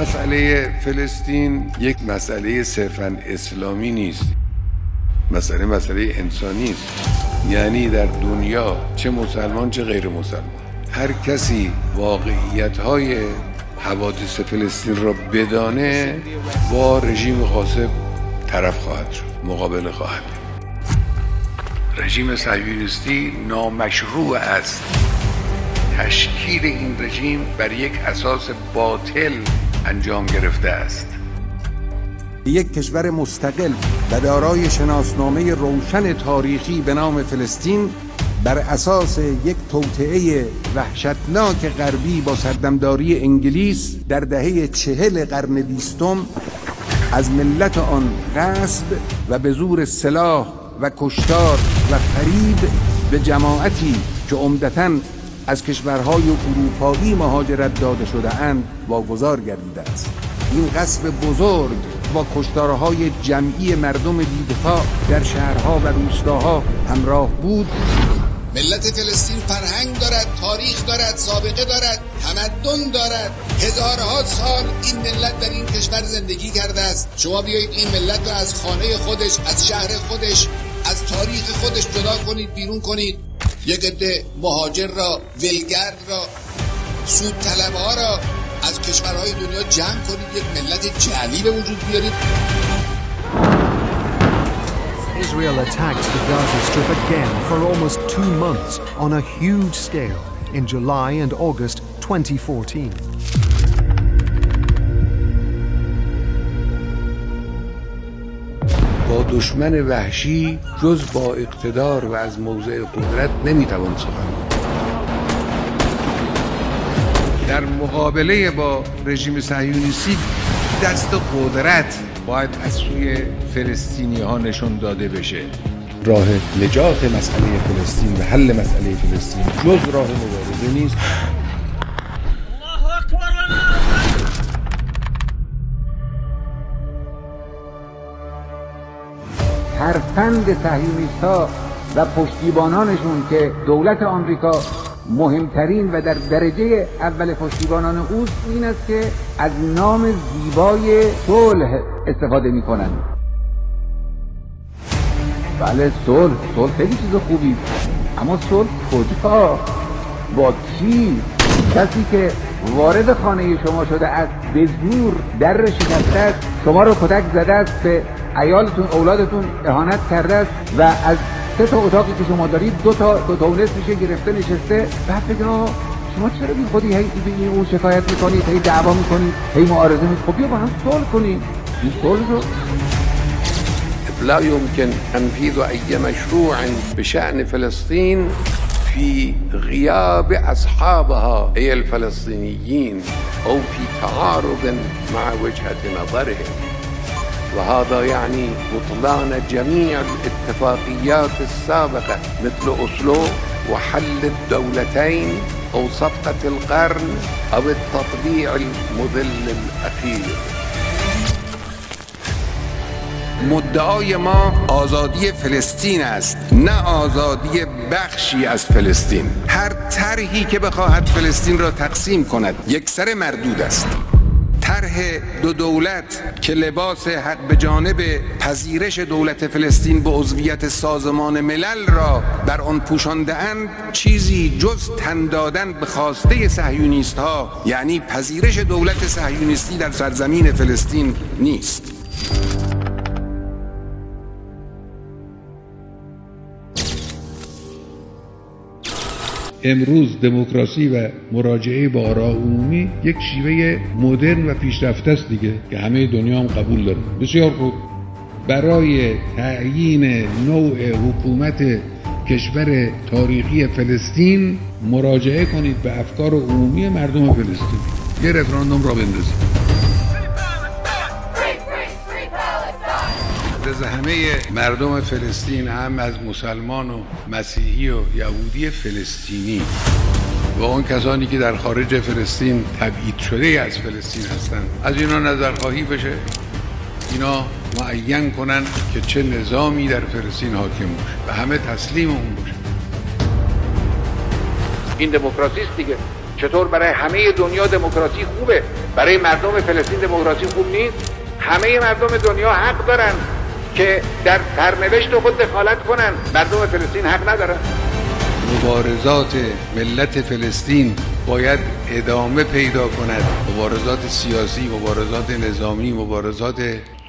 مسئله فلسطین یک مسئله صرفاً اسلامی نیست، مسئله انسانی است. یعنی در دنیا چه مسلمان چه غیر مسلمان، هر کسی واقعیت‌های حوادث فلسطین را بدانه با رژیم غاصب طرف خواهد شد، مقابله خواهد. رژیم صهیونیستی نامشروع است. تشکیل این رژیم بر یک اساس باطل انجام گرفته است. یک کشور مستقل و دارای شناسنامه روشن تاریخی به نام فلسطین بر اساس یک توطئه وحشتناک غربی با سردمداری انگلیس در دهه 40 قرن 20 از ملت آن غصب و به زور سلاح و کشتار و فریب به جماعتی که عمدتاً از کشورهای اروپایی مهاجرت داده شده اند واگذار گردیده است. این غصب بزرگ با کشتارهای جمعی مردم بی‌دفاع در شهرها و روستاها همراه بود. ملت فلسطین فرهنگ دارد، تاریخ دارد، سابقه دارد، تمدن دارد. هزارها سال این ملت در این کشور زندگی کرده است. شما بیایید این ملت را از خانه خودش، از شهر خودش، از تاریخ خودش جدا کنید، بیرون کنید. یک عده مهاجر را، ولگرد را، سود طلبها را از کشورهای دنیا جمع کنید، یک ملت جعلی به وجود بیارید. Israel attacked the Gaza Strip again for almost 2 months on a huge scale in July and August 2014. با دشمن وحشی جز با اقتدار و از موضع قدرت نمیتوان سخن. در مقابله با رژیم صهیونیستی دست قدرت باید از سوی فلسطینی ها نشون داده بشه. راه نجات مسئله فلسطین و حل مسئله فلسطین جز راه مبارزه نیست. ترفند صهیونیست‌ها و پشتیبانانشون که دولت آمریکا مهمترین و در درجه اول پشتیبانان اوست این است که از نام زیبای صلح استفاده می‌کنند. بله صلح خیلی چیز خوبی، اما صلح کجا؟ با کی؟ کسی که وارد خانه شما شده است، به زور در شکسته است، شما رو کتک زده است، به عیالتون اولادتون اهانت کرده است و از 3 تا اتاقی که شما دارید دو تا و نصف میشه گرفته نشسته، بعد بگه شما چرا بی خودی هی این اون شکایت میکنید، هی دعوا میکنید، هی معارضه میکنید؟ خب بیا با هم صلح کنید. این صلح رو لا يمكن تنفيذ أي مشروع بشأن فلسطين في غياب أصحابها أي الفلسطينيين أو في تعارض مع وجهة نظرهم، وهذا يعني بطلان جميع الاتفاقيات السابقة مثل أوسلو وحل الدولتين أو صفقة القرن أو التطبيع المذل الأخير. مدعای ما آزادی فلسطین است، نه آزادی بخشی از فلسطین. هر طرحی که بخواهد فلسطین را تقسیم کند یکسره مردود است. طرح 2 دولت که لباس حد به جانب پذیرش دولت فلسطین به عضویت سازمان ملل را بر آن پوشانده‌اند چیزی جز تن دادن به خواسته صهیونیست ها، یعنی پذیرش دولت صهیونیستی در سرزمین فلسطین نیست. امروز دموکراسی و مراجعه با آراء عمومی یک شیوه مدرن و پیشرفته است دیگه که همه دنیا هم قبول داره. بسیار خوب. برای تعیین نوع حکومت کشور تاریخی فلسطین مراجعه کنید به افکار عمومی مردم فلسطین. یه رفراندوم را بندازید. از همه مردم فلسطین، هم از مسلمان و مسیحی و یهودی فلسطینی و اون کسانی که در خارج فلسطین تبعید شده از فلسطین هستند، از اینا نظرخواهی بشه، اینا معین کنن که چه نظامی در فلسطین حاکم باشه و همه تسلیم اون باشه. این دموکراسی است دیگه. چطور برای همه دنیا دموکراسی خوبه، برای مردم فلسطین دموکراسی خوب نیست؟ همه مردم دنیا حق دارن که در سرنوشت خود دخالت کنن، مردم فلسطین حق ندارن؟ مبارزات ملت فلسطین باید ادامه پیدا کند. مبارزات سیاسی، مبارزات نظامی، مبارزات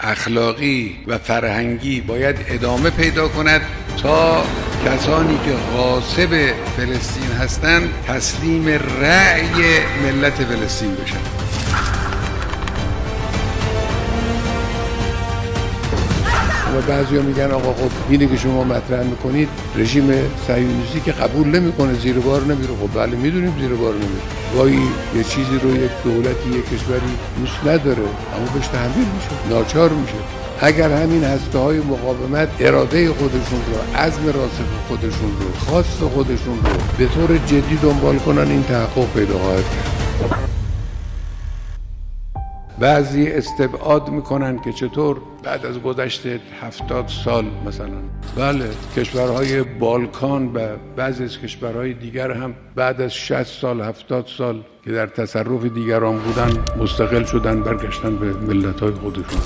اخلاقی و فرهنگی باید ادامه پیدا کند تا کسانی که غاصب فلسطین هستند تسلیم رأی ملت فلسطین بشن. و بعضیا میگن آقا خب اینی که شما مطرح میکنید رژیم صهیونیستی که قبول نمیکنه، زیر بار نمیره. خب بله میدونیم زیر بار نمیره. وای یه چیزی رو یک دولتی، یک کشوری دوست نداره اما بهش تحمیل میشه، ناچار میشه. اگر همین هسته‌های مقاومت اراده خودشون رو، عزم راسخ خودشون رو، خواست خودشون رو به طور جدی دنبال کنن، این تحقق پیدا خواهد کرد. بعضی استبعاد میکنن که چطور بعد از گذشت 70 سال مثلا، بله کشورهای بالکان و بعضی از کشورهای دیگر هم بعد از 60 سال 70 سال که در تصرف دیگران بودن مستقل شدن، برگشتن به ملت‌های خودشون.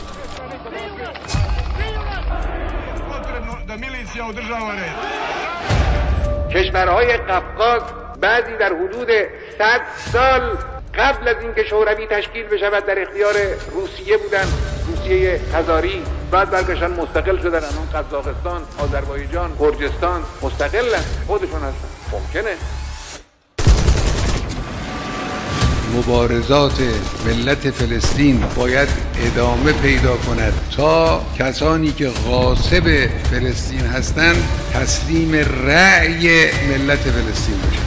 کشورهای قفقاز بعضی در حدود 100 سال قبل از اینکه شوروی تشکیل بشود در اختیار روسیه بودن، روسیه تزاری، بعد برگشتن مستقل شدن. الان قزاقستان، آذربایجان، گرجستان مستقلن، خودشون هستن. ممکنه مبارزات ملت فلسطین باید ادامه پیدا کند تا کسانی که غاصب فلسطین هستند تسلیم رأی ملت فلسطین بشن.